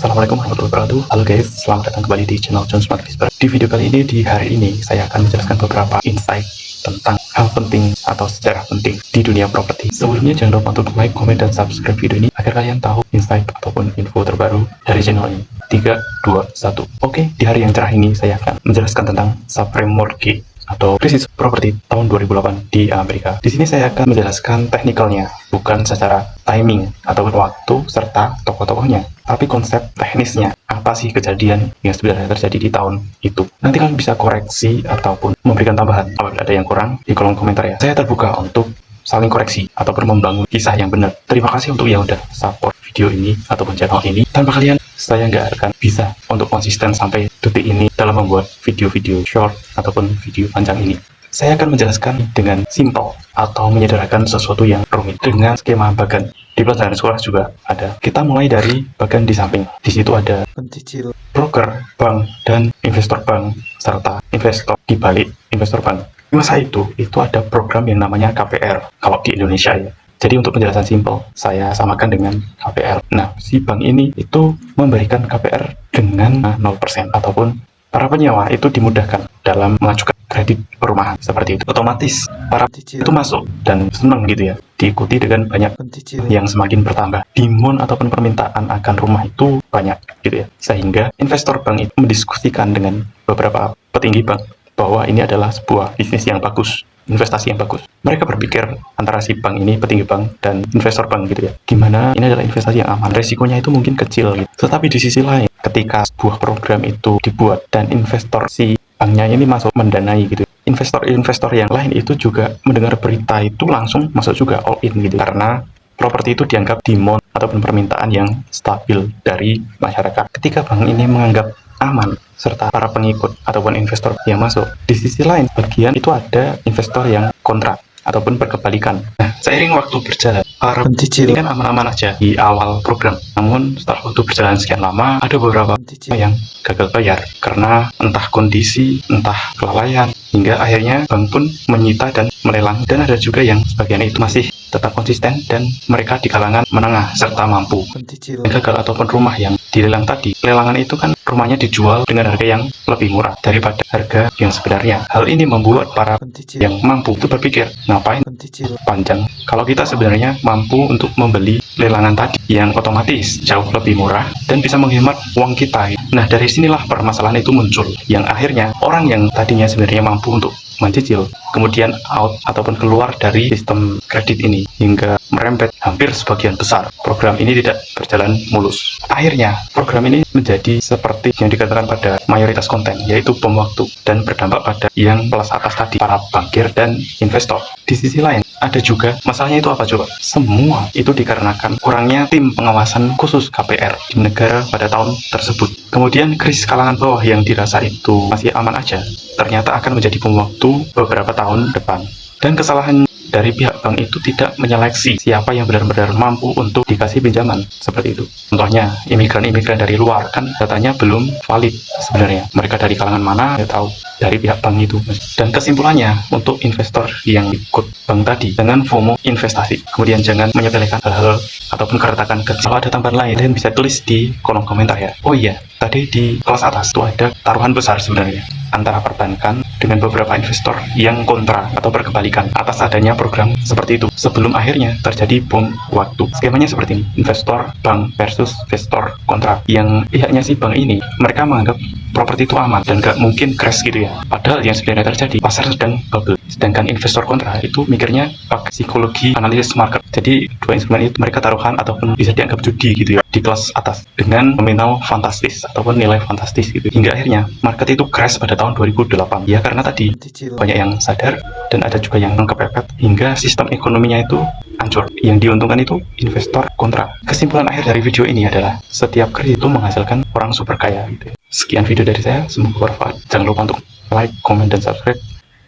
Assalamualaikum warahmatullahi wabarakatuh. Halo guys, selamat datang kembali di channel John Smart Whisper. Di video kali ini, di hari ini, saya akan menjelaskan beberapa insight tentang hal penting atau sejarah penting di dunia properti. Sebelumnya jangan lupa untuk like, komen, dan subscribe video ini agar kalian tahu insight ataupun info terbaru dari channel ini. 3, 2, 1. Oke, di hari yang cerah ini saya akan menjelaskan tentang subprime mortgage atau krisis properti tahun 2008 di Amerika. Di sini saya akan menjelaskan teknikalnya, bukan secara timing ataupun waktu serta tokoh-tokohnya, tapi konsep teknisnya. Apa sih kejadian yang sebenarnya terjadi di tahun itu? Nanti kalian bisa koreksi ataupun memberikan tambahan apabila ada yang kurang di kolom komentar ya. Saya terbuka untuk saling koreksi ataupun membangun kisah yang benar. Terima kasih untuk yang udah support video ini ataupun channel ini. Tanpa kalian, saya nggak akan bisa untuk konsisten sampai detik ini dalam membuat video-video short ataupun video panjang ini. Saya akan menjelaskan dengan simple atau menyederhanakan sesuatu yang rumit dengan skema bagan. Di pelajaran sekolah juga ada. Kita mulai dari bagan di samping. Di situ ada pencicil, broker, bank, dan investor bank, serta investor di balik investor bank. Di masa itu ada program yang namanya KPR, kalau di Indonesia ya. Jadi untuk penjelasan simpel, saya samakan dengan KPR. Nah, si bank ini itu memberikan KPR dengan 0% ataupun para penyewa itu dimudahkan dalam mengajukan kredit perumahan seperti itu. Otomatis para pencicil itu masuk dan senang gitu ya, diikuti dengan banyak pencicil yang semakin bertambah. Demand ataupun permintaan akan rumah itu banyak gitu ya, sehingga investor bank itu mendiskusikan dengan beberapa petinggi bank bahwa ini adalah sebuah bisnis yang bagus, investasi yang bagus. Mereka berpikir antara si bank ini, petinggi bank, dan investor bank gitu ya, gimana ini adalah investasi yang aman, resikonya itu mungkin kecil gitu. Tetapi di sisi lain, ketika sebuah program itu dibuat dan investor si banknya ini masuk mendanai gitu, investor-investor yang lain itu juga mendengar berita itu langsung masuk juga all in gitu, karena properti itu dianggap demand ataupun permintaan yang stabil dari masyarakat. Ketika bank ini menganggap aman serta para pengikut ataupun investor yang masuk, di sisi lain bagian itu ada investor yang kontra ataupun berkebalikan. Nah, seiring waktu berjalan, para pencicil kan aman-aman aja di awal program. Namun setelah waktu berjalan sekian lama, ada beberapa pencicil yang gagal bayar karena entah kondisi, entah kelalaian, hingga akhirnya bank pun menyita dan melelang. Dan ada juga yang sebagian itu masih tetap konsisten dan mereka di kalangan menengah serta mampu. Pencicil gagal ataupun rumah yang dilelang tadi, lelangan itu kan rumahnya dijual dengan harga yang lebih murah daripada harga yang sebenarnya. Hal ini membuat para pencicil yang mampu itu berpikir, ngapain pencicil panjang kalau kita sebenarnya mampu untuk membeli lelangan tadi yang otomatis jauh lebih murah dan bisa menghemat uang kita. Nah, dari sinilah permasalahan itu muncul, yang akhirnya orang yang tadinya sebenarnya mampu untuk mencicil kemudian out ataupun keluar dari sistem kredit ini, hingga merembet hampir sebagian besar program ini tidak berjalan mulus. Akhirnya program ini menjadi seperti yang dikatakan pada mayoritas konten, yaitu bom waktu, dan berdampak pada yang kelas atas tadi, para bankir dan investor. Di sisi lain ada juga masalahnya itu apa coba? Semua itu dikarenakan kurangnya tim pengawasan khusus KPR di negara pada tahun tersebut. Kemudian krisis kalangan bawah yang dirasa itu masih aman aja, ternyata akan menjadi bom waktu beberapa tahun depan. Dan kesalahan dari pihak bank itu tidak menyeleksi siapa yang benar-benar mampu untuk dikasih pinjaman seperti itu. Contohnya imigran-imigran dari luar, kan datanya belum valid sebenarnya, mereka dari kalangan mana ya tahu dari pihak bank itu. Dan kesimpulannya untuk investor yang ikut bank tadi, jangan FOMO investasi, kemudian jangan menyepelekan hal-hal ataupun keretakan kecil. Kalau ada tambahan lain, kalian bisa tulis di kolom komentar ya. Oh iya, tadi di kelas atas itu ada taruhan besar sebenarnya antara perbankan dengan beberapa investor yang kontra atau berkebalikan atas adanya program seperti itu, sebelum akhirnya terjadi bom waktu. Skemanya seperti ini, investor bank versus investor kontra. Yang pihaknya si bank ini, mereka menganggap properti itu aman dan gak mungkin crash gitu ya, padahal yang sebenarnya terjadi, pasar sedang bubble. Sedangkan investor kontra itu mikirnya pakai psikologi analisis market. Jadi dua instrumen itu mereka taruhan ataupun bisa dianggap judi gitu ya di kelas atas dengan nominal fantastis ataupun nilai fantastis gitu, hingga akhirnya market itu crash pada tahun 2008 ya, karena tadi banyak yang sadar dan ada juga yang kepepet hingga sistem ekonominya itu hancur. Yang diuntungkan itu investor kontra. Kesimpulan akhir dari video ini adalah setiap kredit itu menghasilkan orang super kaya gitu ya. Sekian video dari saya, semoga bermanfaat. Jangan lupa untuk like, comment, dan subscribe.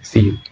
See you.